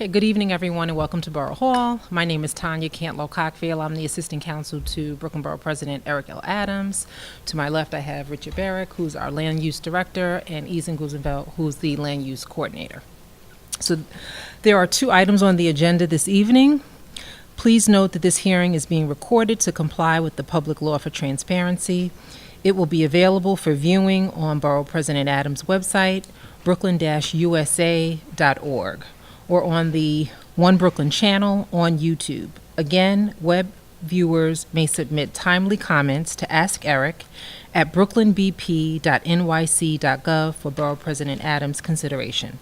Okay, good evening, everyone, and welcome to Borough Hall. My name is Tanya Cantlow-Cockfield. I'm the Assistant Counsel to Brooklyn Borough President Eric L. Adams. To my left, I have Richard Barrick, who's our Land Use Director, and Eason Guzenfeld, who's the Land Use Coordinator. So there are two items on the agenda this evening. Please note that this hearing is being recorded to comply with the public law for transparency. It will be available for viewing on Borough President Adams' website, brooklyn-usa.org, or on the One Brooklyn channel on YouTube. Again, web viewers may submit timely comments to Ask Eric at brooklynbp.nyc.gov for Borough President Adams' consideration.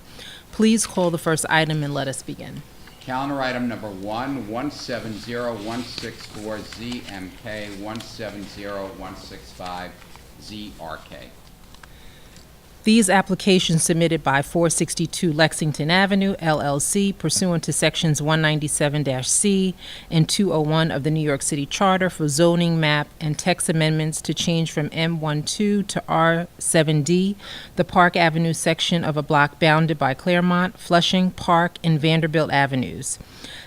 Please call the first item and let us begin. Calendar item number 170164ZMK 170165ZRK. These applications submitted by 462 Lexington Avenue, LLC, pursuant to Sections 197-C and 201 of the New York City Charter for zoning map and text amendments to change from M12 to R7D, the Park Avenue section of a block bounded by Claremont, Flushing, Park, and Vanderbilt Avenues.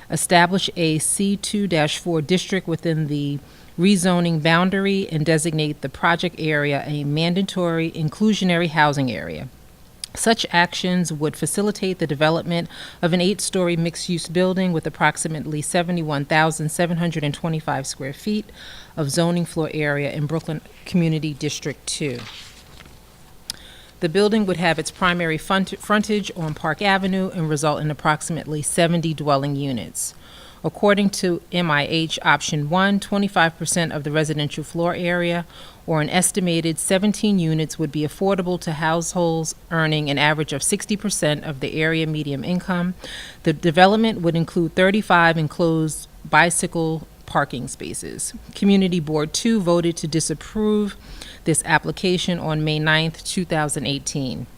Establish a C2-4 district within the rezoning boundary and designate the project area a mandatory inclusionary housing area. Such actions would facilitate the development of an 8-story mixed-use building with approximately 71,725 square feet of zoning floor area in Brooklyn Community District 2. The building would have its primary frontage on Park Avenue and result in approximately 70 dwelling units. According to MIH Option 1, 25% of the residential floor area, or an estimated 17 units, would be affordable to households earning an average of 60% of the area median income. The development would include 35 enclosed bicycle parking spaces. Community Board 2 voted to disapprove this application on May 9th, 2018.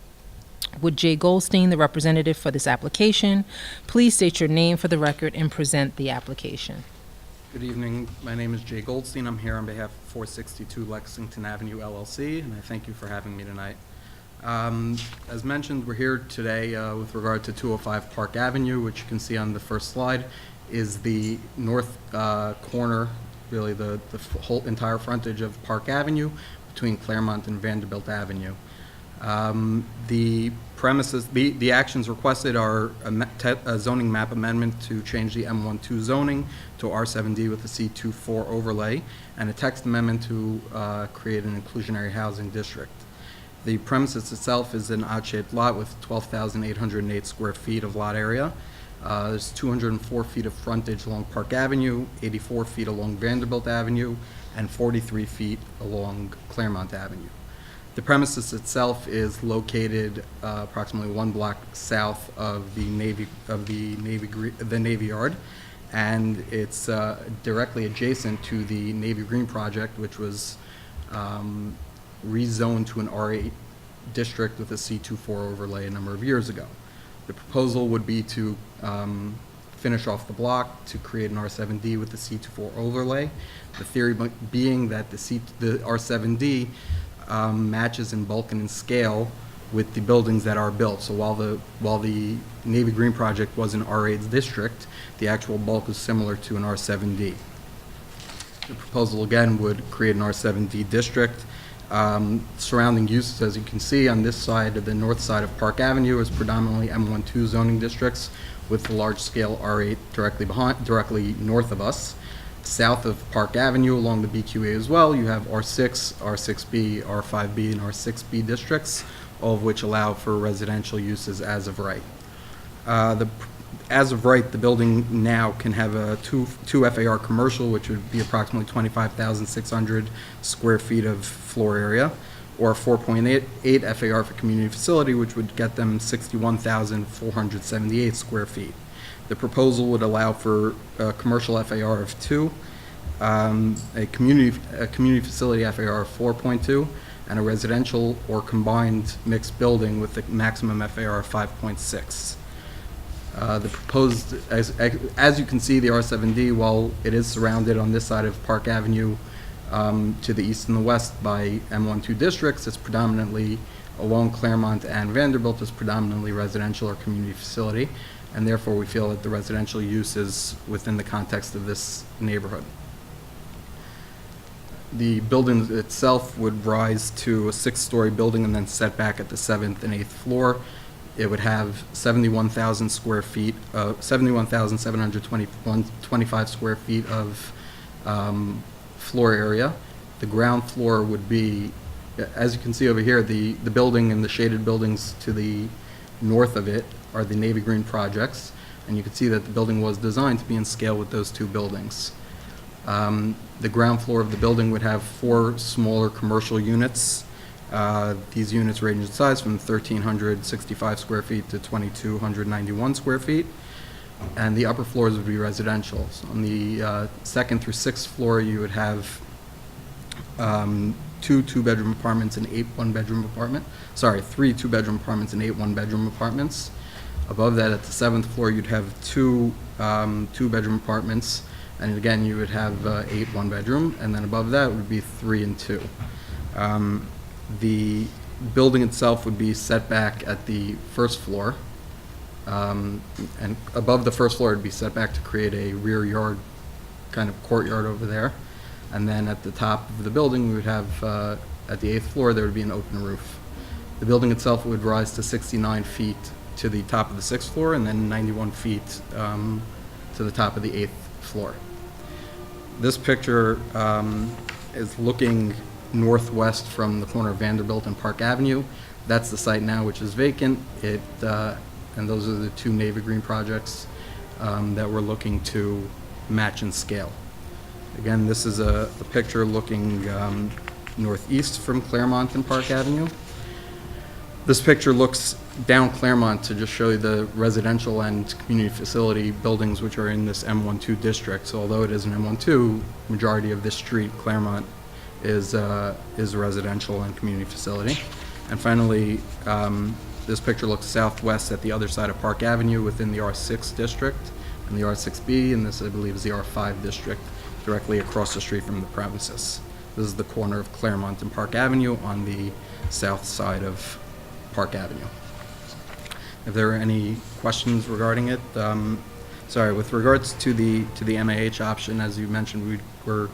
Would Jay Goldstein, the representative for this application, please state your name for the record and present the application? Good evening. My name is Jay Goldstein. I'm here on behalf of 462 Lexington Avenue, LLC, and I thank you for having me tonight. As mentioned, we're here today with regard to 205 Park Avenue, which you can see on the first slide is the north corner, really the whole entire frontage of Park Avenue between Claremont and Vanderbilt Avenue. The premises, the actions requested are a zoning map amendment to change the M12 zoning to R7D with a C24 overlay, and a text amendment to create an inclusionary housing district. The premises itself is an odd-shaped lot with 12,808 square feet of lot area. There's 204 feet of frontage along Park Avenue, 84 feet along Vanderbilt Avenue, and 43 feet along Claremont Avenue. The premises itself is located approximately 1 block south of the Navy Yard, and it's directly adjacent to the Navy Green project, which was rezoned to an R8 district with a C24 overlay a number of years ago. The proposal would be to finish off the block to create an R7D with the C24 overlay. The theory being that the R7D matches in bulk and in scale with the buildings that are built. So while the Navy Green project was an R8 district, the actual bulk is similar to an R7D. The proposal again would create an R7D district. Surrounding uses, as you can see on this side, the north side of Park Avenue, is predominantly M12 zoning districts with the large-scale R8 directly north of us. South of Park Avenue along the BQA as well, you have R6, R6B, R5B, and R6B districts, all of which allow for residential uses as of right. As of right, the building now can have a two FAR commercial, which would be approximately 25,600 square feet of floor area, or 4.8 FAR for community facility, which would get them 61,478 square feet. The proposal would allow for a commercial FAR of 2, a community facility FAR of 4.2, and a residential or combined mixed building with a maximum FAR of 5.6. The proposed, as you can see, the R7D, while it is surrounded on this side of Park Avenue to the east and the west by M12 districts, it's predominantly along Claremont and Vanderbilt is predominantly residential or community facility. and therefore we feel that the residential use is within the context of this neighborhood. The building itself would rise to a 6-story building and then set back at the 7th and 8th floor. It would have 71,000 square feet, 71,725 square feet of floor area. The ground floor would be, as you can see over here, the building and the shaded buildings to the north of it are the navy green projects, and you can see that the building was designed to be in scale with those two buildings. The ground floor of the building would have 4 smaller commercial units. These units range in size from 1,365 square feet to 2,291 square feet, and the upper floors would be residential. So on the 2nd through 6th floor, you would have 2 two-bedroom apartments and 8 one-bedroom apartments. Sorry, 3 two-bedroom apartments and 8 one-bedroom apartments. Above that, at the 7th floor, you'd have 2 two-bedroom apartments, and again, you would have 8 one-bedroom, and then above that would be 3 and 2. The building itself would be set back at the 1st floor, and above the 1st floor, it'd be set back to create a rear yard, kind of courtyard over there. And then at the top of the building, we would have, at the 8th floor, there would be an open roof. The building itself would rise to 69 feet to the top of the 6th floor, and then 91 feet to the top of the 8th floor. This picture is looking northwest from the corner of Vanderbilt and Park Avenue. That's the site now, which is vacant. And those are the 2 navy green projects that we're looking to match in scale. Again, this is a picture looking northeast from Claremont and Park Avenue. This picture looks down Claremont to just show you the residential and community facility buildings which are in this M12 district. So although it is an M12, majority of this street, Claremont, is residential and community facility. And finally, this picture looks southwest at the other side of Park Avenue within the R6 district and the R6B, and this I believe is the R5 district, directly across the street from the premises. This is the corner of Claremont and Park Avenue on the south side of Park Avenue. If there are any questions regarding it, sorry, with regards to the MAH option, as you mentioned, we were,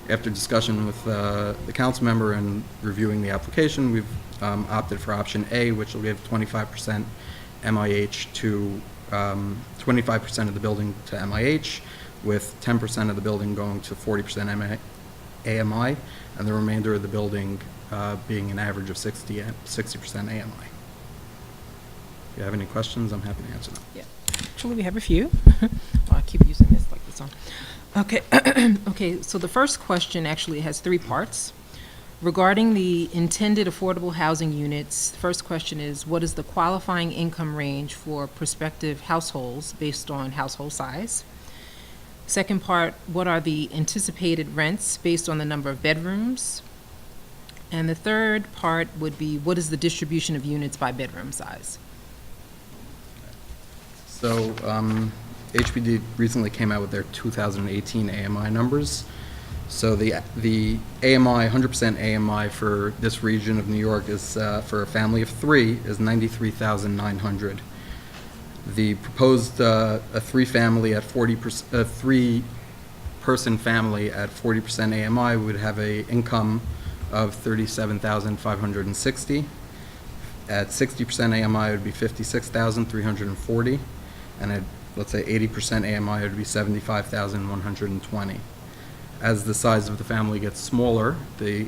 after discussion with the council member and reviewing the application, we've opted for option A, which will give 25% MIH to 25% of the building to MIH, with 10% of the building going to 40% AMI, and the remainder of the building being an average of 60% AMI. If you have any questions, I'm happy to answer them. Yeah, actually, we have a few. I'll keep using this like this on. Okay, okay, so the first question actually has 3 parts. Regarding the intended affordable housing units, the first question is, what is the qualifying income range for prospective households based on household size? Second part, what are the anticipated rents based on the number of bedrooms? And the third part would be, what is the distribution of units by bedroom size? So HPD recently came out with their 2018 AMI numbers. So the AMI, 100% AMI for this region of New York is, for a family of 3, is 93,900. The proposed a 3-family at 40%, a 3-person family at 40% AMI would have a income of 37,560. At 60% AMI, it would be 56,340, and at, let's say, 80% AMI, it would be 75,120. As the size of the family gets smaller, the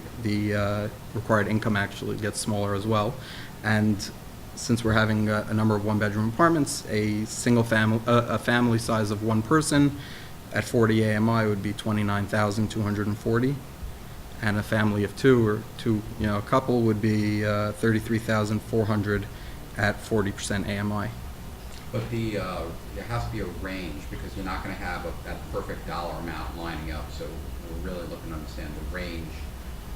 required income actually gets smaller as well. And since we're having a number of 1-bedroom apartments, a single family, a family size of 1 person at 40 AMI would be 29,240, and a family of 2 or a couple would be 33,400 at 40% AMI. But there has to be a range, because you're not going to have that perfect dollar amount lining up. So we're really looking to understand the range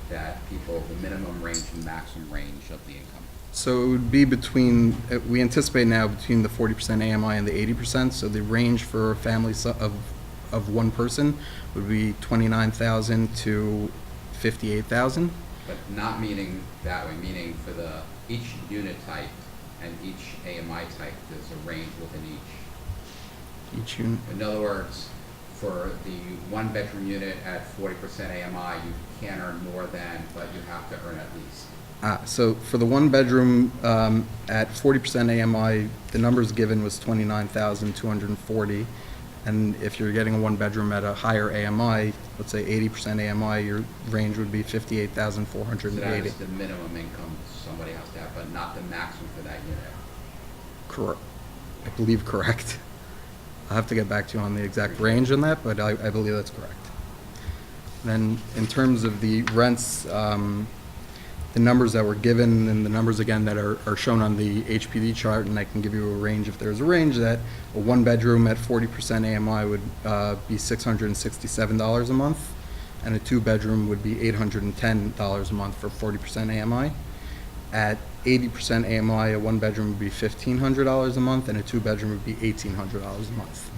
that people, the minimum range and maximum range of the income. So it would be between, we anticipate now between the 40% AMI and the 80%. So the range for a family of 1 person would be 29,000 to 58,000. But not meaning that way, meaning for each unit type and each AMI type, there's a range within each. Each unit. In other words, for the one-bedroom unit at 40% AMI, you can't earn more than, but you have to earn at least. So for the one bedroom at 40% AMI, the numbers given was 29,240. And if you're getting a one bedroom at a higher AMI, let's say 80% AMI, your range would be So that 58,480. is the minimum income somebody has to have, but not the maximum for that unit. Correct. I believe correct. I'll have to get back to you on the exact range on that, but I believe that's correct. Then in terms of the rents, the numbers that were given and the numbers again that are shown on the HPD chart, and I can give you a range if there's a range, that a one bedroom at 40% AMI would be $667 a month, and a two bedroom would be $810 a month for 40% AMI. At 80% AMI, a one bedroom would be $1,500 a month, and a two bedroom would be $1,800 a month.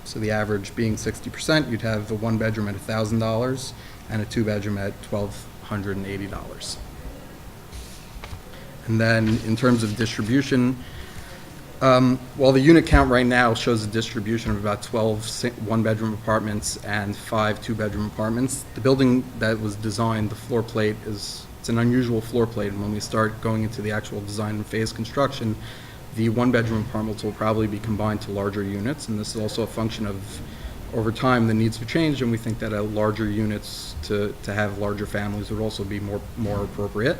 So the average being 60%, you'd have a one bedroom at $1,000 and a two bedroom at $1,280. And then in terms of distribution, while the unit count right now shows a distribution of about 12 one-bedroom apartments and 5 two-bedroom apartments, the building that was designed, the floor plate it's an unusual floor plate, and when we start going into the actual design and phase construction, the one-bedroom apartments will probably be combined to larger units, and this is also a function of, over time, the needs have changed, and we think that larger units to have larger families would also be more appropriate.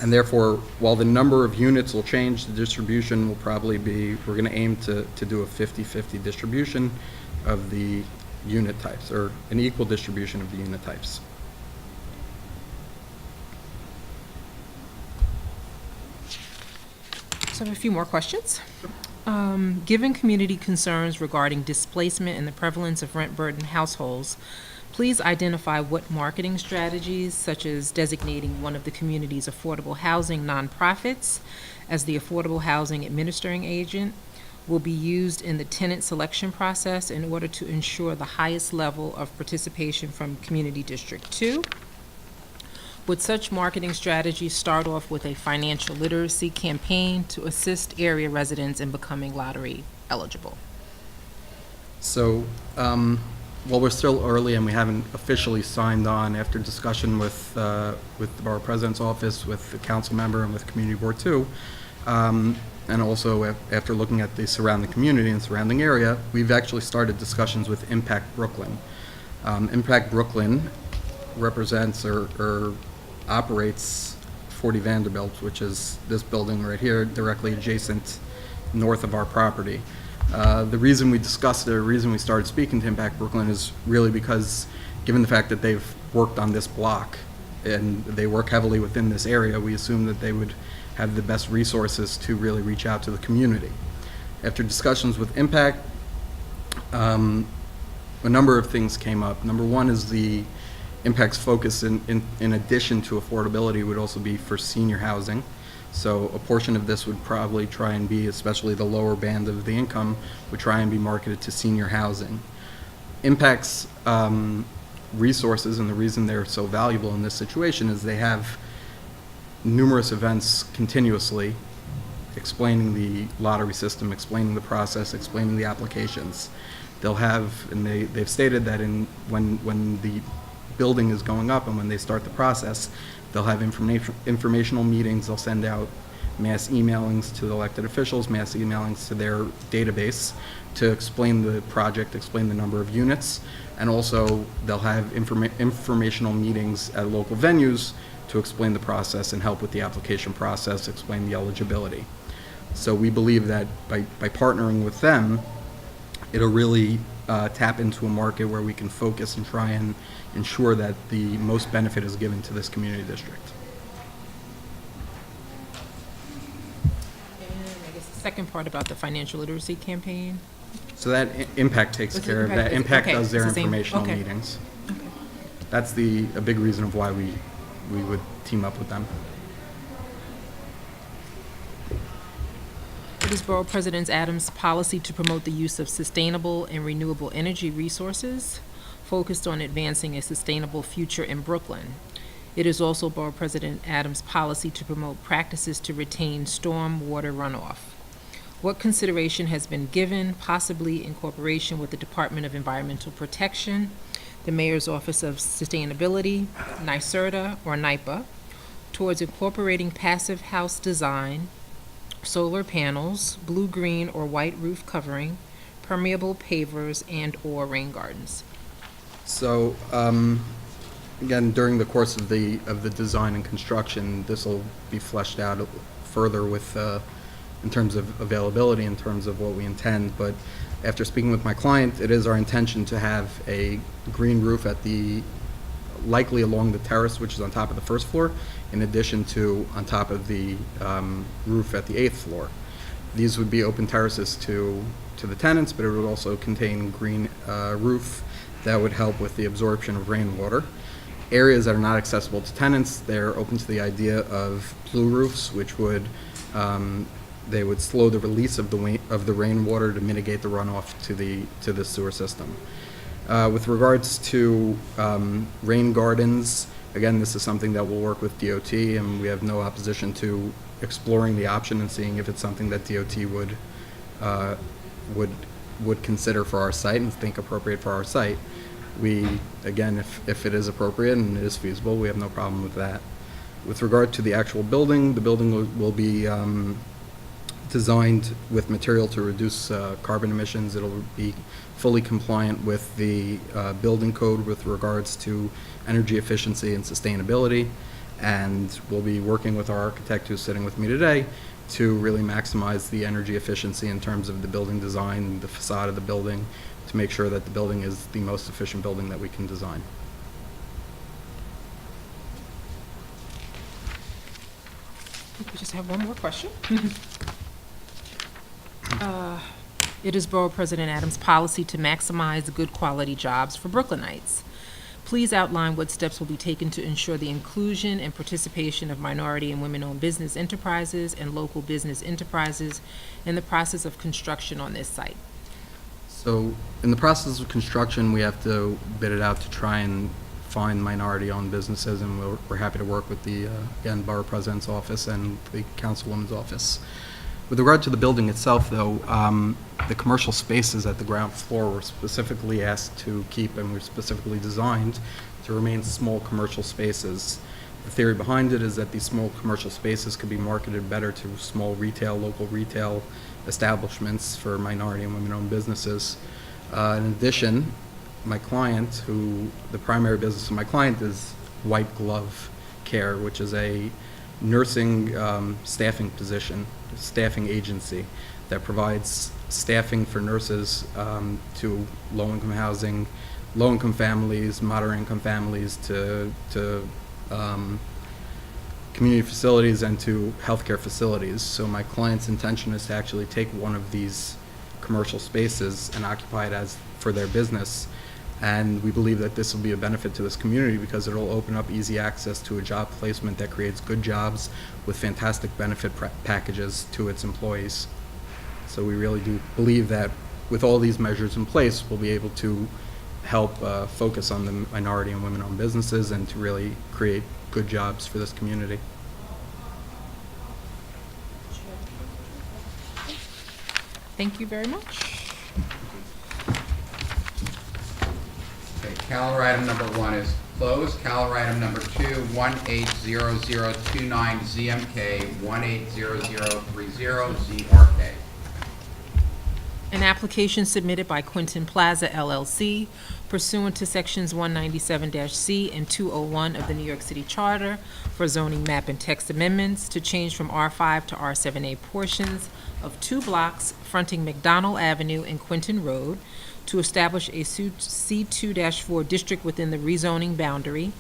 And therefore, while the number of units will change, the distribution will probably be, we're going to aim to do a 50-50 distribution of the unit types, or an equal distribution of the unit types. So I have a few more questions. Given community concerns regarding displacement and the prevalence of rent-burdened households, please identify what marketing strategies, such as designating one of the community's affordable housing nonprofits as the affordable housing administering agent, will be used in the tenant selection process in order to ensure the highest level of participation from Community District 2. Would such marketing strategies start off with a financial literacy campaign to assist area residents in becoming lottery eligible? So, while we're still early and we haven't officially signed on, after discussion with the Borough President's office, with the council member, and with Community Board 2, and also after looking at the surrounding community and surrounding area, we've actually started discussions with Impact Brooklyn. Impact Brooklyn represents or operates 40 Vanderbilt, which is this building right here, directly adjacent north of our property. The reason we discussed it, the reason we started speaking to Impact Brooklyn is really because, given the fact that they've worked on this block and they work heavily within this area, we assume that they would have the best resources to really reach out to the community. After discussions with Impact, a number of things came up. Number one is the Impact's focus in addition to affordability would also be for senior housing. So a portion of this would probably try and be, especially the lower band of the income, would try and be marketed to senior housing. Impact's resources, and the reason they're so valuable in this situation, is they have numerous events continuously explaining the lottery system, explaining the process, explaining the applications. They'll have, and they've stated that when the building is going up and when they start the process, they'll have informational meetings. They'll send out mass emailings to the elected officials, mass emailings to their database to explain the project, explain the number of units, and also they'll have informational meetings at local venues to explain the process and help with the application process, explain the eligibility. So we believe that by partnering with them, it'll really tap into a market where we can focus and try and ensure that the most benefit is given to this community district. And I guess the second part about the financial literacy campaign? So that Impact takes What's care of Impact? that. Impact Okay, does their it's the same- informational okay. meetings. Okay. That's a big reason of why we would team up with them. It is Borough President Adams' policy to promote the use of sustainable and renewable energy resources, focused on advancing a sustainable future in Brooklyn. It is also Borough President Adams' policy to promote practices to retain storm water runoff. What consideration has been given, possibly in cooperation with the Department of Environmental Protection, the Mayor's Office of Sustainability, NYSERDA, or NYPA, towards incorporating passive house design, solar panels, blue-green or white roof covering, permeable pavers, and/or rain gardens? So, again, during the course of the design and construction, this will be fleshed out further with, in terms of availability, in terms of what we intend. But after speaking with my client, it is our intention to have a green roof likely along the terrace, which is on top of the first floor, in addition to on top of the roof at the 8th floor. These would be open terraces to the tenants, but it would also contain green roof that would help with the absorption of rainwater. Areas that are not accessible to tenants, they're open to the idea of blue roofs, which would they would slow the release of the rainwater to mitigate the runoff to the sewer system. With regards to rain gardens, again, this is something that we'll work with DOT, and we have no opposition to exploring the option and seeing if it's something that DOT would consider for our site and think appropriate for our site. We, again, if it is appropriate and it is feasible, we have no problem with that. With regard to the actual building, the building will be designed with material to reduce carbon emissions. It'll be fully compliant with the building code with regards to energy efficiency and sustainability. And we'll be working with our architect who's sitting with me today to really maximize the energy efficiency in terms of the building design, the facade of the building, to make sure that the building is the most efficient building that we can design. I think we just have one more question. It is Borough President Adams' policy to maximize good quality jobs for Brooklynites. Please outline what steps will be taken to ensure the inclusion and participation of minority and women-owned business enterprises and local business enterprises in the process of construction on this site. So in the process of construction, we have to bid it out to try and find minority-owned businesses, and we're happy to work with the, again, Borough President's office and the Councilwoman's office. With regard to the building itself, though, the commercial spaces at the ground floor were specifically asked to keep, and were specifically designed to remain small commercial spaces. The theory behind it is that these small commercial spaces could be marketed better to small retail, local retail establishments for minority and women-owned businesses. In addition, my client, the primary business of my client is White Glove Care, which is a nursing staffing agency that provides staffing for nurses to low-income housing, low-income families, moderate-income families, to community facilities and to healthcare facilities. So my client's intention is to actually take one of these commercial spaces and occupy it as for their business. And we believe that this will be a benefit to this community because it'll open up easy access to a job placement that creates good jobs with fantastic benefit packages to its employees. So we really do believe that with all these measures in place, we'll be able to help focus on the minority and women-owned businesses and to really create good jobs for this community. Thank you very much. Okay, calendar item number 1 is closed. Calendar item number 2, 180029 ZMK 180030 ZRK. An application submitted by Quinton Plaza LLC pursuant to Sections 197-C and 201 of the New York City Charter for zoning map and text amendments to change from R5 to R7A portions of 2 blocks fronting Mcdonald Avenue and Quinton Road to establish a C2-4 district within the rezoning boundary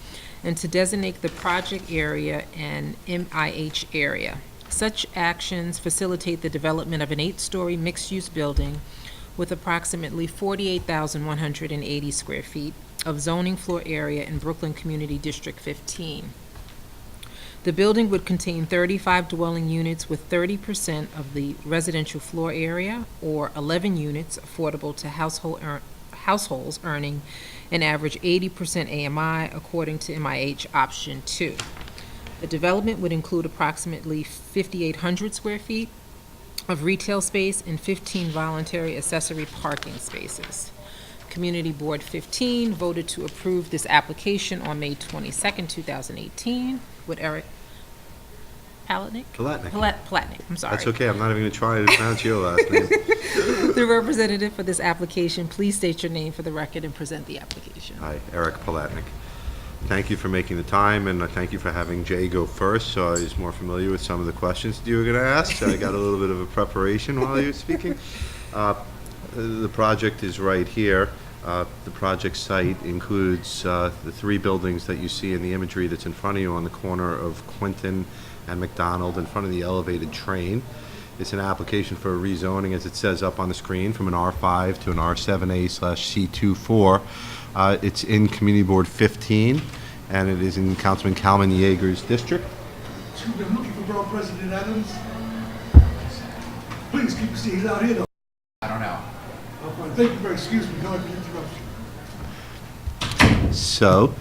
and to designate the project area an MIH area. Such actions facilitate the development of an 8-story mixed-use building with approximately 48,180 square feet of zoning floor area in Brooklyn Community District 15. The building would contain 35 dwelling units with 30% of the residential floor area, or 11 units affordable to households earning an average 80% AMI according to MIH Option 2. The development would include approximately 5,800 square feet of retail space and 15 voluntary accessory parking spaces. Community Board 15 voted to approve this application on May 22nd, 2018, with Eric Palatnik? Palatnik. Palatnik, I'm sorry. That's okay, I'm not even going to try to pronounce your last name. The representative for this application, please state your name for the record and present the application. Hi, Eric Palatnik. Thank you for making the time, and thank you for having Jay go first, so I was more familiar with some of the questions that you were going to ask, so I got a little bit of a preparation while you were speaking. The project is right here. The project site includes the three buildings that you see in the imagery that's in front of you on the corner of Quinton and Mcdonald in front of the elevated train. It's an application for a rezoning, as it says up on the screen, from an R5 to an R7A/C24. It's in Community Board 15, and it is in Councilman Kalman Yeager's district. Excuse me, I'm looking for Borough President Adams. Please keep your seat out here, though. I don't know. I'm fine. Thank you very much. Excuse me, no interruption. So,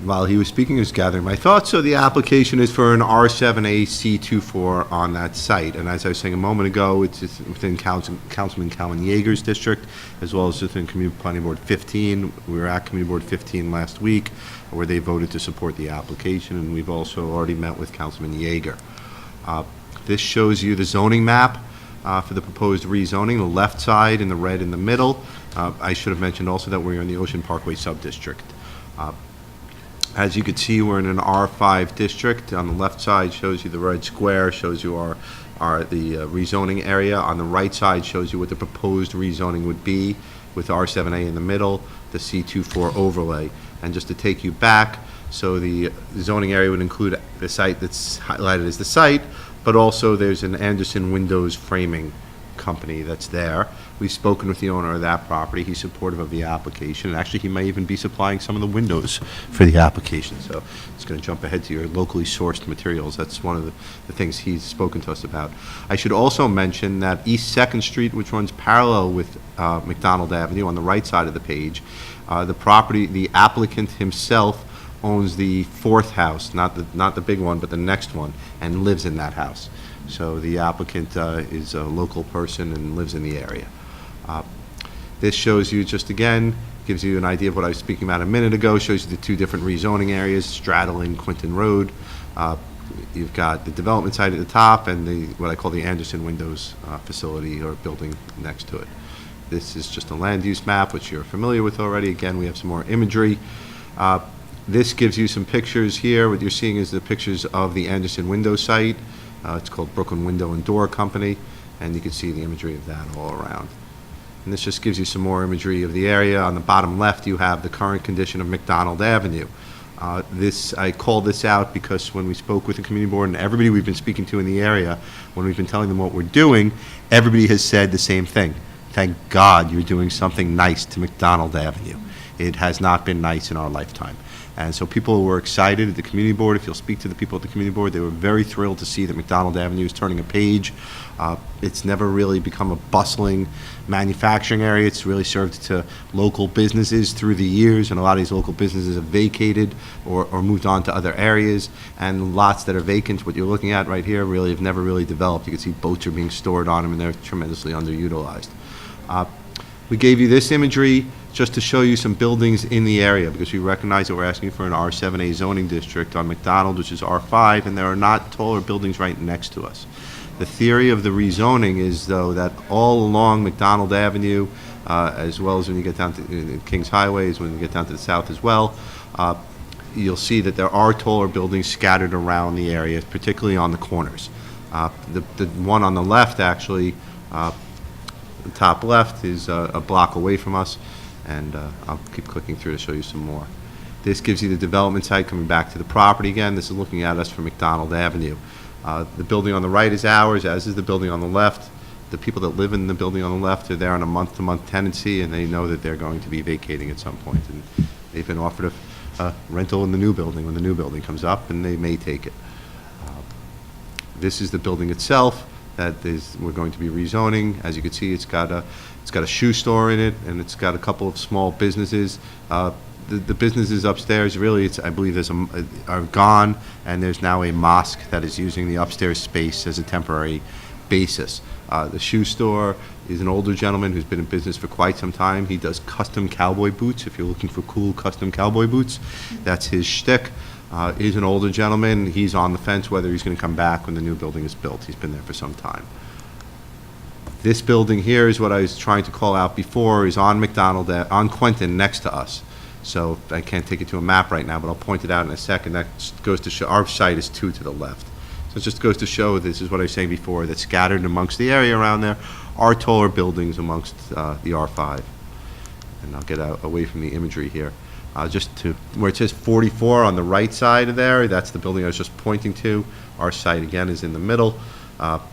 while he was speaking, he was gathering my thoughts. So the application is for an R7A/C24 on that site. And as I was saying a moment ago, it's within Councilman Kalman Yeager's district, as well as within Community Planning Board 15. We were at Community Board 15 last week, where they voted to support the application, and we've also already met with Councilman Yeager. This shows you the zoning map for the proposed rezoning, the left side in the red in the middle. I should have mentioned also that we're in the Ocean Parkway sub-district. As you can see, we're in an R5 district. On the left side shows you the red square, shows you the rezoning area. On the right side shows you what the proposed rezoning would be, with R7A in the middle, the C24 overlay. And just to take you back, so the zoning area would include the site that's highlighted as the site, but also there's an Anderson Windows framing company that's there. We've spoken with the owner of that property. He's supportive of the application, and actually he may even be supplying some of the windows for the application. So it's going to jump ahead to your locally sourced materials. That's one of the things he's spoken to us about. I should also mention that East 2nd Street, which runs parallel with Mcdonald Avenue on the right side of the page, the applicant himself owns the fourth house, not the big one, but the next one, and lives in that house. So the applicant is a local person and lives in the area. This shows you, just again, gives you an idea of what I was speaking about a minute ago, shows you the two different rezoning areas straddling Quinton Road. You've got the development site at the top and what I call the Anderson Windows facility or building next to it. This is just a land use map, which you're familiar with already. Again, we have some more imagery. This gives you some pictures here. What you're seeing is the pictures of the Anderson Windows site. It's called Brooklyn Window and Door Company, and you can see the imagery of that all around. And this just gives you some more imagery of the area. On the bottom left, you have the current condition of Mcdonald Avenue. I call this out because when we spoke with the community board and everybody we've been speaking to in the area, when we've been telling them what we're doing, everybody has said the same thing. Thank God you're doing something nice to Mcdonald Avenue. It has not been nice in our lifetime. And so people were excited at the community board. If you'll speak to the people at the community board, they were very thrilled to see that Mcdonald Avenue is turning a page. It's never really become a bustling manufacturing area. It's really served to local businesses through the years, and a lot of these local businesses have vacated or moved on to other areas. And lots that are vacant, what you're looking at right here, really have never really developed. You can see boats are being stored on them, and they're tremendously underutilized. We gave you this imagery just to show you some buildings in the area, because we recognize that we're asking for an R7A zoning district on Mcdonald, which is R5, and there are not taller buildings right next to us. The theory of the rezoning is, though, that all along Mcdonald Avenue, as well as when you get down to Kings Highways, when you get down to the south as well, you'll see that there are taller buildings scattered around the area, particularly on the corners. The one on the left, actually, the top left is a block away from us, and I'll keep clicking through to show you some more. This gives you the development site coming back to the property again. This is looking at us from Mcdonald Avenue. The building on the right is ours, as is the building on the left. The people that live in the building on the left are there on a month-to-month tenancy, and they know that they're going to be vacating at some point. And they've been offered a rental in the new building when the new building comes up, and they may take it. This is the building itself that we're going to be rezoning. As you can see, it's got a shoe store in it, and it's got a couple of small businesses. The businesses upstairs, really, I believe are gone, and there's now a mosque that is using the upstairs space as a temporary basis. The shoe store is an older gentleman who's been in business for quite some time. He does custom cowboy boots. If you're looking for cool custom cowboy boots, that's his shtick. He's an older gentleman. He's on the fence whether he's going to come back when the new building is built. He's been there for some time. This building here is what I was trying to call out before, is on Mcdonald, on Quentin, next to us. So I can't take it to a map right now, but I'll point it out in a second. That goes to show, our site is 2 to the left. So it just goes to show, this is what I was saying before, that scattered amongst the area around there are taller buildings amongst the R5. And I'll get away from the imagery here. Just to, where it says 44 on the right side of there, that's the building I was just pointing to. Our site, again, is in the middle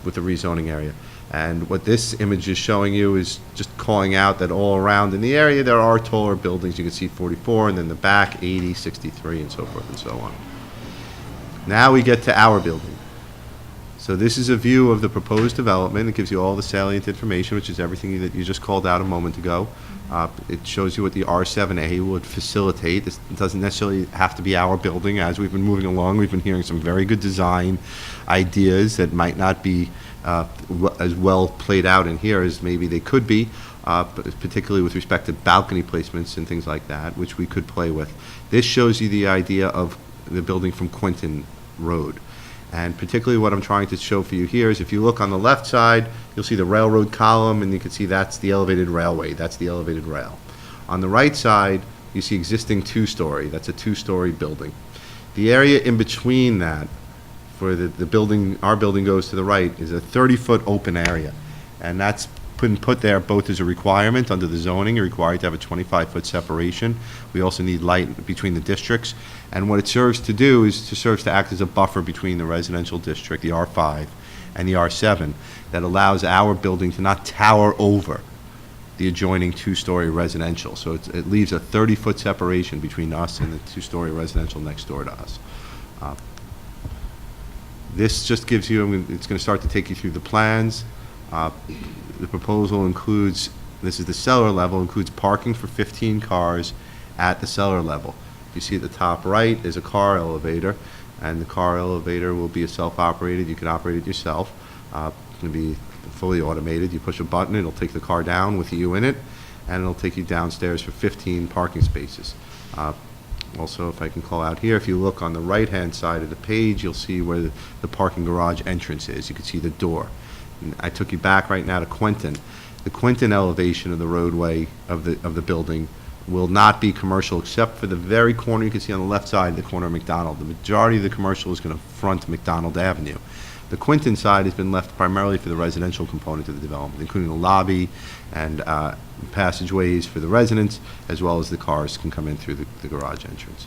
with the rezoning area. And what this image is showing you is just calling out that all around in the area there are taller buildings. You can see 44, and then the back, 80, 63, and so forth and so on. Now we get to our building. So this is a view of the proposed development. It gives you all the salient information, which is everything that you just called out a moment ago. It shows you what the R7A would facilitate. This doesn't necessarily have to be our building. As we've been moving along, we've been hearing some very good design ideas that might not be as well played out in here as maybe they could be, particularly with respect to balcony placements and things like that, which we could play with. This shows you the idea of the building from Quentin Road. And particularly what I'm trying to show for you here is if you look on the left side, you'll see the railroad column, and you can see that's the elevated railway, that's the elevated rail. On the right side, you see existing 2-story, that's a 2-story building. The area in between that, for the building, our building goes to the right, is a 30-foot open area. And that's been put there both as a requirement under the zoning. You're required to have a 25-foot separation. We also need light between the districts. And what it serves to do is to act as a buffer between the residential district, the R5, and the R7, that allows our building to not tower over the adjoining 2-story residential. So it leaves a 30-foot separation between us and the 2-story residential next door to us. This just gives you, it's going to start to take you through the plans. The proposal includes, this is the cellar level, includes parking for 15 cars at the cellar level. You see at the top right is a car elevator, and the car elevator will be a self-operated. You can operate it yourself. It's going to be fully automated. You push a button, it'll take the car down with you in it, and it'll take you downstairs for 15 parking spaces. Also, if I can call out here, if you look on the right-hand side of the page, you'll see where the parking garage entrance is. You can see the door. And I took you back right now to Quentin. The Quentin elevation of the roadway of the building will not be commercial except for the very corner you can see on the left side, the corner of Mcdonald. The majority of the commercial is going to front Mcdonald Avenue. The Quentin side has been left primarily for the residential component of the development, including the lobby and passageways for the residents, as well as the cars can come in through the garage entrance.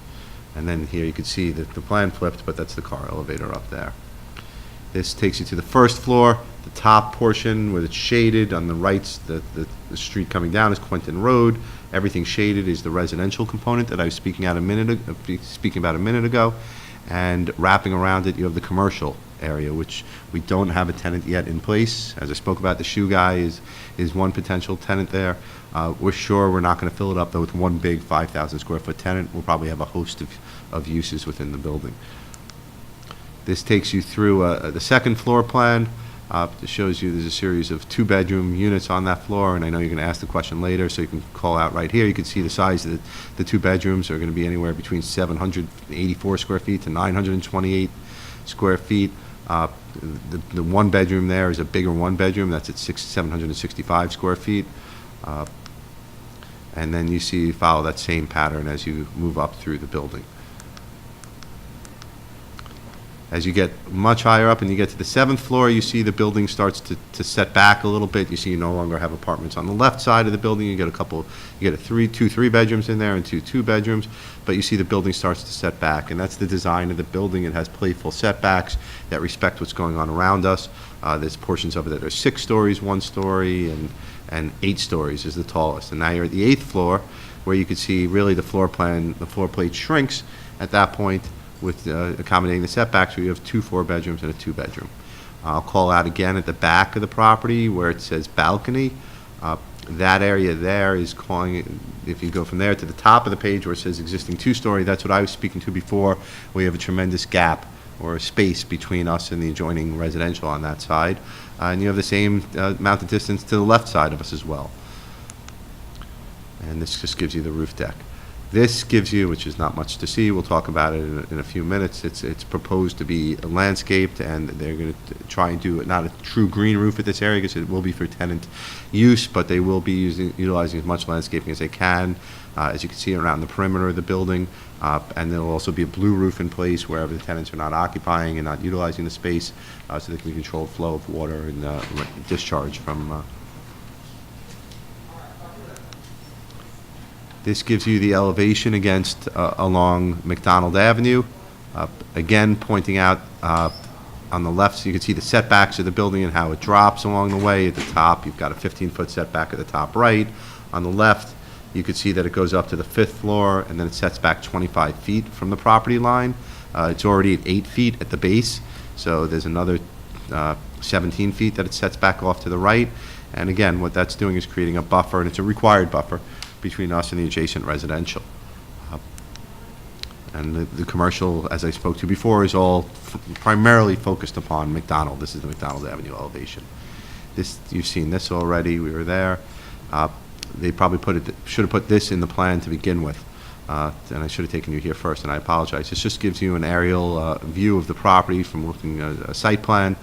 And then here you can see that the plan flipped, but that's the car elevator up there. This takes you to the first floor. The top portion where it's shaded on the right, the street coming down is Quentin Road. Everything shaded is the residential component that I was speaking about a minute ago. And wrapping around it, you have the commercial area, which we don't have a tenant yet in place. As I spoke about, the shoe guy is one potential tenant there. We're sure we're not going to fill it up, though, with one big 5,000 square foot tenant. We'll probably have a host of uses within the building. This takes you through the second floor plan. It shows you there's a series of 2-bedroom units on that floor, and I know you're going to ask the question later, so you can call out right here. You can see the size of the 2 bedrooms are going to be anywhere between 784 square feet to 928 square feet. The 1-bedroom there is a bigger 1-bedroom. That's at 765 square feet. And then you follow that same pattern as you move up through the building. As you get much higher up and you get to the 7th floor, you see the building starts to set back a little bit. You see you no longer have apartments on the left side of the building. You get two 3-bedrooms in there and 2 2-bedrooms, but you see the building starts to set back, and that's the design of the building. It has playful setbacks that respect what's going on around us. There's portions of it that are 6 stories, 1 story, and 8 stories is the tallest. And now you're at the 8th floor, where you can see really the floor plate shrinks at that point, with accommodating the setbacks, where you have 2 4-bedrooms and a 2-bedroom. I'll call out again at the back of the property where it says balcony. That area there is calling it, if you go from there to the top of the page where it says existing 2-story, that's what I was speaking to before. We have a tremendous gap or a space between us and the adjoining residential on that side. And you have the same amount of distance to the left side of us as well. And this just gives you the roof deck. This gives you, which is not much to see, we'll talk about it in a few minutes, it's proposed to be landscaped, and they're going to try and do not a true green roof at this area, because it will be for tenant use, but they will be utilizing as much landscaping as they can, as you can see around the perimeter of the building, and there will also be a blue roof in place wherever the tenants are not occupying and not utilizing the space, so they can control flow of water and discharge from. This gives you the elevation against along Mcdonald Avenue. Again, pointing out on the left, so you can see the setbacks of the building and how it drops along the way. At the top, you've got a 15-foot setback at the top right. On the left, you can see that it goes up to the 5th floor, and then it sets back 25 feet from the property line. It's already at 8 feet at the base, so there's another 17 feet that it sets back off to the right. And again, what that's doing is creating a buffer, and it's a required buffer, between us and the adjacent residential. And the commercial, as I spoke to before, is all primarily focused upon Mcdonald. This is the Mcdonald Avenue elevation. This, you've seen this already, we were there. They probably should have put this in the plan to begin with. And I should have taken you here first, and I apologize. This just gives you an aerial view of the property from looking at a site plan.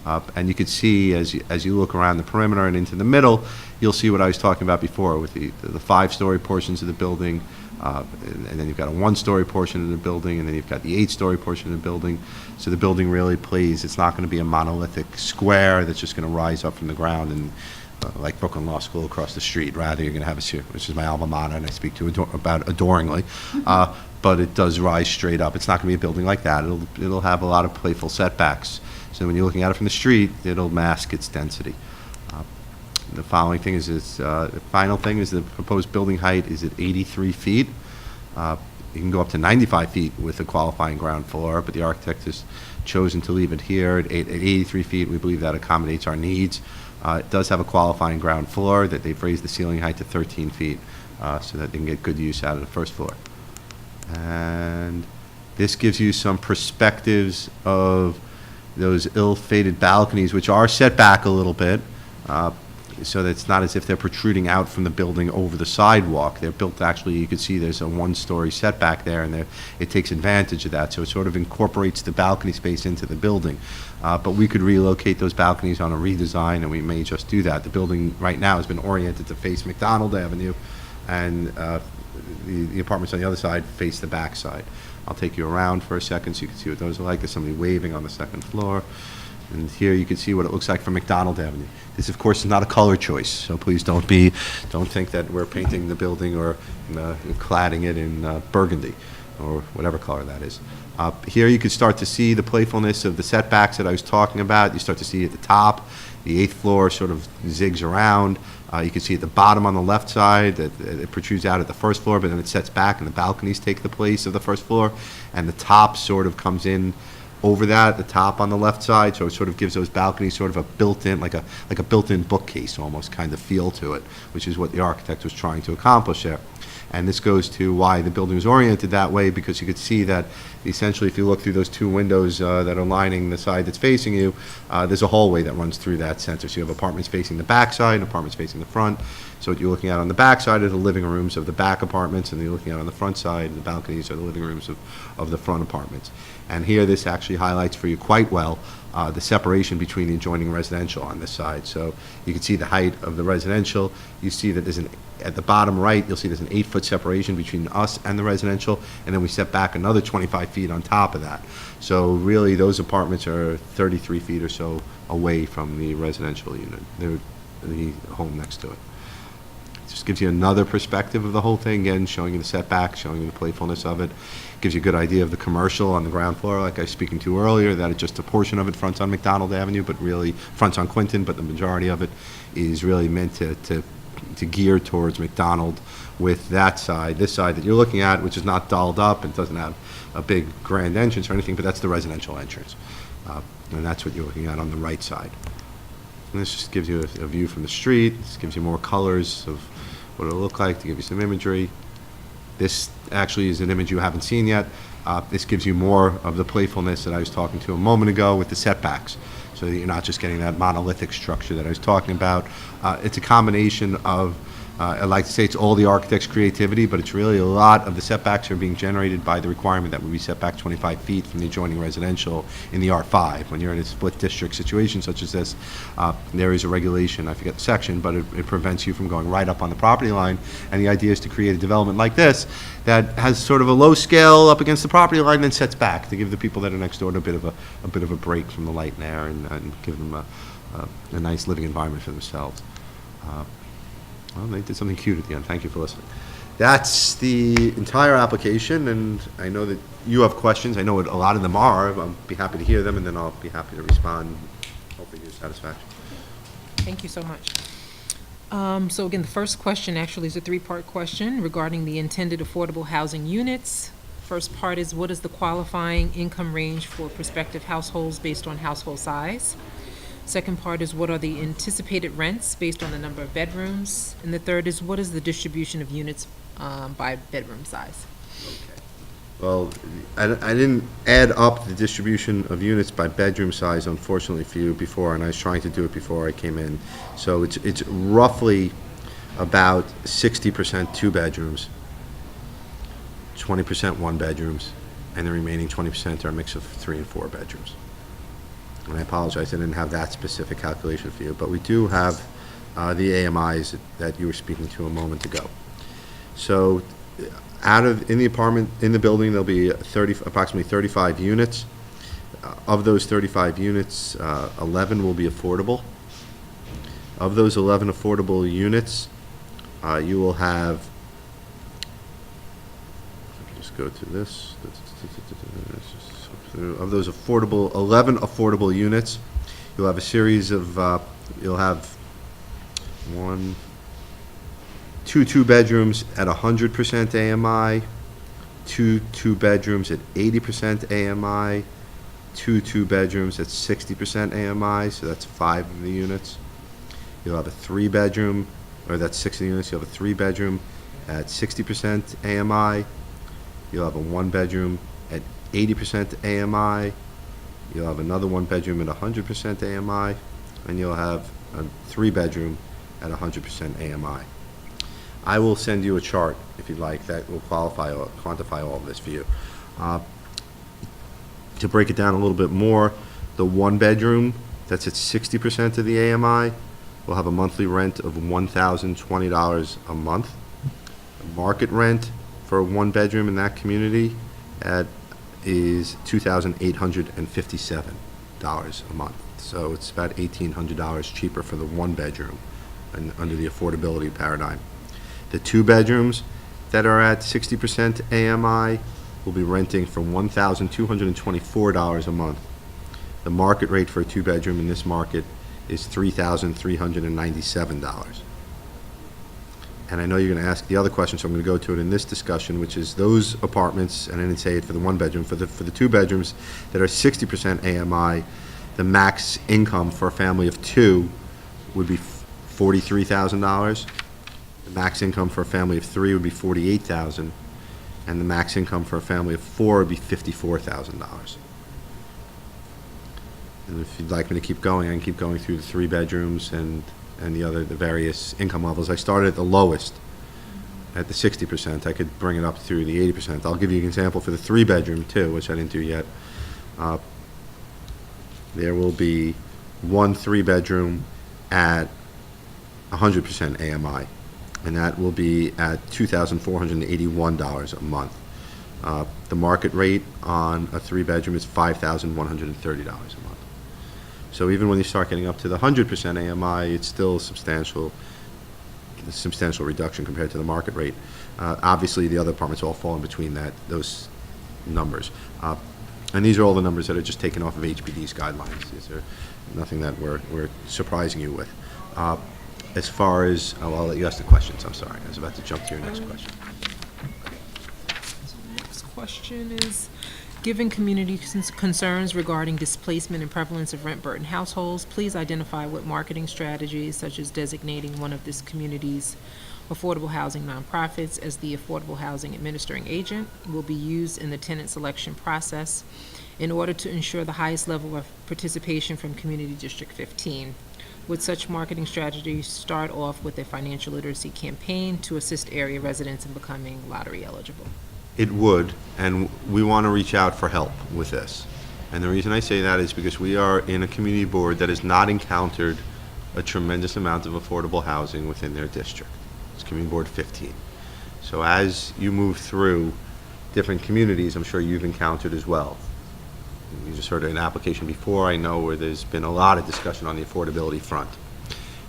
And you can see, as you look around the perimeter and into the middle, you'll see what I was talking about before with the 5-story portions of the building, and then you've got a 1-story portion of the building, and then you've got the 8-story portion of the building. So the building really plays. It's not going to be a monolithic square that's just going to rise up from the ground and like Brooklyn Law School across the street. Rather, you're going to have which is my alma mater, and I speak to about adoringly. But it does rise straight up. It's not going to be a building like that. It'll have a lot of playful setbacks. So when you're looking at it from the street, it'll mask its density. The following thing is the final thing is the proposed building height is at 83 feet. You can go up to 95 feet with a qualifying ground floor, but the architect has chosen to leave it here at 83 feet. We believe that accommodates our needs. It does have a qualifying ground floor that they've raised the ceiling height to 13 feet so that they can get good use out of the first floor. And this gives you some perspectives of those ill-fated balconies, which are set back a little bit, so that it's not as if they're protruding out from the building over the sidewalk. They're built, actually, you can see there's a 1-story setback there, and it takes advantage of that, so it sort of incorporates the balcony space into the building. But we could relocate those balconies on a redesign, and we may just do that. The building right now has been oriented to face Mcdonald Avenue, and the apartments on the other side face the back side. I'll take you around for a second so you can see what those are like. There's somebody waving on the 2nd floor. And here you can see what it looks like from Mcdonald Avenue. This, of course, is not a color choice, so please don't think that we're painting the building or cladding it in burgundy or whatever color that is. Here you can start to see the playfulness of the setbacks that I was talking about. You start to see at the top, the 8th floor sort of zigs around. You can see at the bottom on the left side that it protrudes out at the 1st floor, but then it sets back and the balconies take the place of the 1st floor. And the top sort of comes in over that, the top on the left side, so it sort of gives those balconies sort of a built-in, like a built-in bookcase almost kind of feel to it, which is what the architect was trying to accomplish there. And this goes to why the building is oriented that way, because you could see that essentially if you look through those 2 windows that are lining the side that's facing you, there's a hallway that runs through that center. So you have apartments facing the back side and apartments facing the front. So what you're looking at on the back side are the living rooms of the back apartments, and you're looking at on the front side, the balconies are the living rooms of the front apartments. And here this actually highlights for you quite well the separation between the adjoining residential on this side. So you can see the height of the residential. You see that there's at the bottom right, you'll see there's an 8-foot separation between us and the residential, and then we set back another 25 feet on top of that. So really, those apartments are 33 feet or so away from the residential unit. They're the home next to it. Just gives you another perspective of the whole thing, again, showing you the setback, showing you the playfulness of it. Gives you a good idea of the commercial on the ground floor, like I was speaking to earlier, that just a portion of it fronts on Mcdonald Avenue, but really fronts on Quinton, but the majority of it is really meant to gear towards Mcdonald with that side. This side that you're looking at, which is not dolled up and doesn't have a big grand entrance or anything, but that's the residential entrance. And that's what you're looking at on the right side. And this just gives you a view from the street. This gives you more colors of what it'll look like, to give you some imagery. This actually is an image you haven't seen yet. This gives you more of the playfulness that I was talking to a moment ago with the setbacks. So that you're not just getting that monolithic structure that I was talking about. It's a combination of, I like to say it's all the architect's creativity, but it's really a lot of the setbacks are being generated by the requirement that we be set back 25 feet from the adjoining residential in the R5. When you're in a split district situation such as this, there is a regulation, I forget the section, but it prevents you from going right up on the property line. And the idea is to create a development like this that has sort of a low scale up against the property line and then sets back to give the people that are next door a bit of a break from the light and air and give them a nice living environment for themselves. Well, they did something cute at the end. Thank you for listening. That's the entire application, and I know that you have questions. I know what a lot of them are. I'll be happy to hear them, and then I'll be happy to respond, hopefully to your satisfaction. Thank you so much. So again, the first question actually is a three-part question regarding the intended affordable housing units. First part is, what is the qualifying income range for prospective households based on household size? Second part is, what are the anticipated rents based on the number of bedrooms? And the third is, what is the distribution of units by bedroom size? Well, I didn't add up the distribution of units by bedroom size, unfortunately for you, before, and I was trying to do it before I came in. So it's roughly about 60% two bedrooms, 20% one bedrooms, and the remaining 20% are a mix of 3 and 4 bedrooms. And I apologize, I didn't have that specific calculation for you, but we do have the AMIs that you were speaking to a moment ago. So in the building, there'll be approximately 35 units. Of those 35 units, 11 will be affordable. Of those 11 affordable units, you will have, let me just go to this. Of those 11 affordable units, you'll have a series of, you'll have two bedrooms at 100% AMI, two bedrooms at 80% AMI, two bedrooms at 60% AMI, so that's 5 of the units. You'll have a 3-bedroom, or that's 6 of the units, you'll have a 3-bedroom at 60% AMI, you'll have a 1-bedroom at 80% AMI, you'll have another 1-bedroom at 100% AMI, and you'll have a 3-bedroom at 100% AMI. I will send you a chart, if you'd like, that will quantify all of this for you. To break it down a little bit more, the 1-bedroom that's at 60% of the AMI will have a monthly rent of $1,020 a month. The market rent for a 1-bedroom in that community is $2,857 a month. So it's about $1,800 cheaper for the 1-bedroom and under the affordability paradigm. The 2 bedrooms that are at 60% AMI will be renting for $1,224 a month. The market rate for a 2-bedroom in this market is $3,397. And I know you're going to ask the other question, so I'm going to go to it in this discussion, which is those apartments, and I didn't say it for the 1-bedroom, for the 2 bedrooms that are 60% AMI, the max income for a family of 2 would be $43,000. The max income for a family of 3 would be $48,000, and the max income for a family of 4 would be $54,000. And if you'd like me to keep going, I can keep going through the 3 bedrooms and the various income levels. I started at the lowest, at the 60%. I could bring it up through the 80%. I'll give you an example for the 3-bedroom too, which I didn't do yet. There will be 1 3-bedroom at 100% AMI, and that will be at $2,481 a month. The market rate on a 3-bedroom is $5,130 a month. So even when you start getting up to the 100% AMI, it's still a substantial reduction compared to the market rate. Obviously, the other apartments all fall in between those numbers. And these are all the numbers that are just taken off of HPD's guidelines. These are nothing that we're surprising you with. As far as, I'll let you ask the questions. I'm sorry. I was about to jump to your next question. So the next question is, given community concerns regarding displacement and prevalence of rent burden households, please identify what marketing strategies, such as designating one of this community's affordable housing nonprofits as the affordable housing administering agent, will be used in the tenant selection process in order to ensure the highest level of participation from Community District 15. Would such marketing strategies start off with a financial literacy campaign to assist area residents in becoming lottery eligible? It would, and we want to reach out for help with this. And the reason I say that is because we are in a community board that has not encountered a tremendous amount of affordable housing within their district. It's Community Board 15. So as you move through different communities, I'm sure you've encountered as well. You just heard an application before, I know, where there's been a lot of discussion on the affordability front.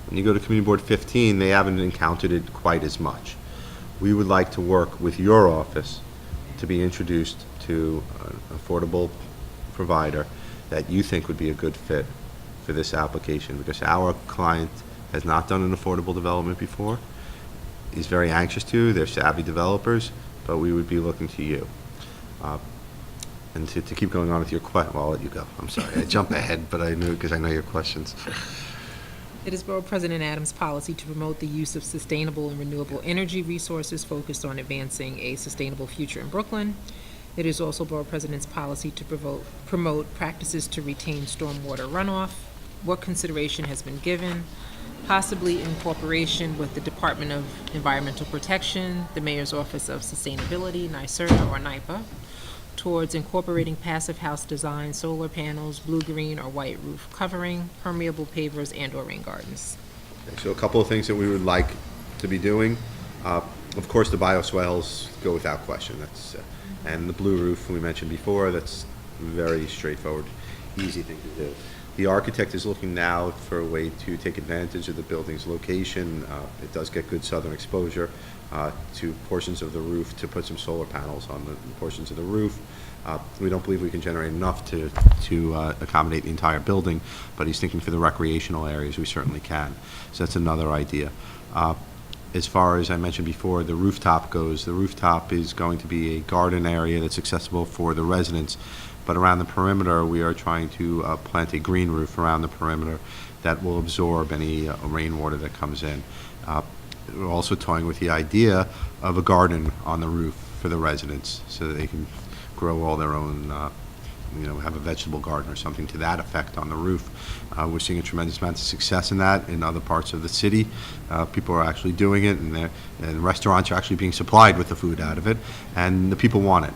When you go to Community Board 15, they haven't encountered it quite as much. We would like to work with your office to be introduced to an affordable provider that you think would be a good fit for this application, because our client has not done an affordable development before. He's very anxious to, they're savvy developers, but we would be looking to you. And to keep going on with your question, well, I'll let you go. I'm sorry, I jumped ahead, but I knew, because I know your questions. It is Borough President Adams' policy to promote the use of sustainable and renewable energy resources focused on advancing a sustainable future in Brooklyn. It is also Borough President's policy to promote practices to retain stormwater runoff. What consideration has been given, possibly in cooperation with the Department of Environmental Protection, the Mayor's Office of Sustainability, NYSERDA or NYPA, towards incorporating passive house design, solar panels, blue-green or white roof covering, permeable pavers, and/or rain gardens? So a couple of things that we would like to be doing. Of course, the bioswales go without question. That's and the blue roof we mentioned before. That's very straightforward, easy thing to do. The architect is looking now for a way to take advantage of the building's location. It does get good southern exposure to portions of the roof, to put some solar panels on the portions of the roof. We don't believe we can generate enough to accommodate the entire building, but he's thinking for the recreational areas we certainly can. So that's another idea. As far as I mentioned before, the rooftop goes, the rooftop is going to be a garden area that's accessible for the residents, but around the perimeter, we are trying to plant a green roof around the perimeter that will absorb any rainwater that comes in. We're also toying with the idea of a garden on the roof for the residents so that they can grow all their own, have a vegetable garden or something to that effect on the roof. We're seeing a tremendous amount of success in that in other parts of the city. People are actually doing it, and restaurants are actually being supplied with the food out of it, and the people want it.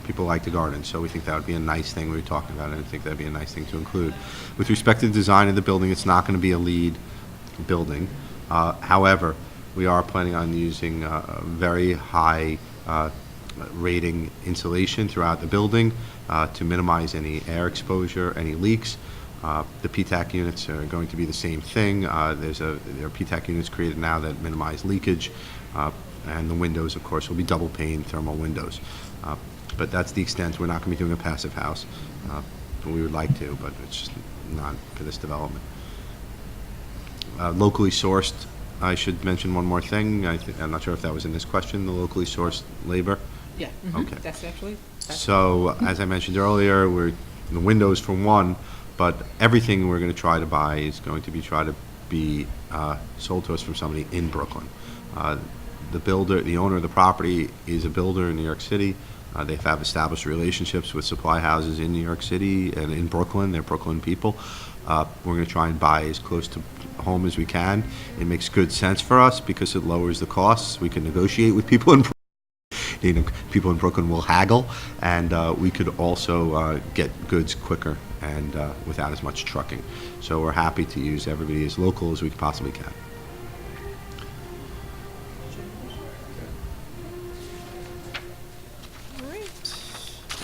People like to garden, so we think that would be a nice thing. We were talking about it, and I think that would be a nice thing to include. With respect to the design of the building, it's not going to be a LEED building. However, we are planning on using very high rating insulation throughout the building to minimize any air exposure, any leaks. The PTAC units are going to be the same thing. There are PTAC units created now that minimize leakage, and the windows, of course, will be double pane thermal windows. But that's the extent. We're not going to be doing a passive house. We would like to, but it's just not for this development. Locally sourced, I should mention one more thing. I'm not sure if that was in this question, the locally sourced labor. Yeah. Okay. That's actually. So, as I mentioned earlier, the windows for one, but everything we're going to try to buy is going to be sold to us from somebody in Brooklyn. The owner of the property is a builder in New York City. They have established relationships with supply houses in New York City and in Brooklyn. They're Brooklyn people. We're going to try and buy as close to home as we can. It makes good sense for us because it lowers the costs. We can negotiate with people in Brooklyn. People in Brooklyn will haggle, and we could also get goods quicker and without as much trucking. So we're happy to use everybody as local as we possibly can. All right.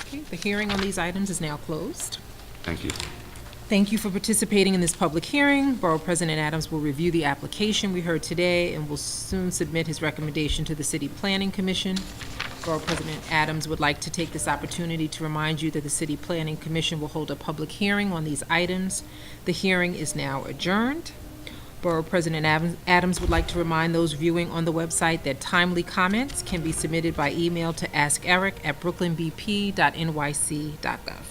Okay, the hearing on these items is now closed. Thank you. Thank you for participating in this public hearing. Borough President Adams will review the application we heard today and will soon submit his recommendation to the City Planning Commission. Borough President Adams would like to take this opportunity to remind you that the City Planning Commission will hold a public hearing on these items. The hearing is now adjourned. Borough President Adams would like to remind those viewing on the website that timely comments can be submitted by email to askeric@brooklynbp.nyc.gov.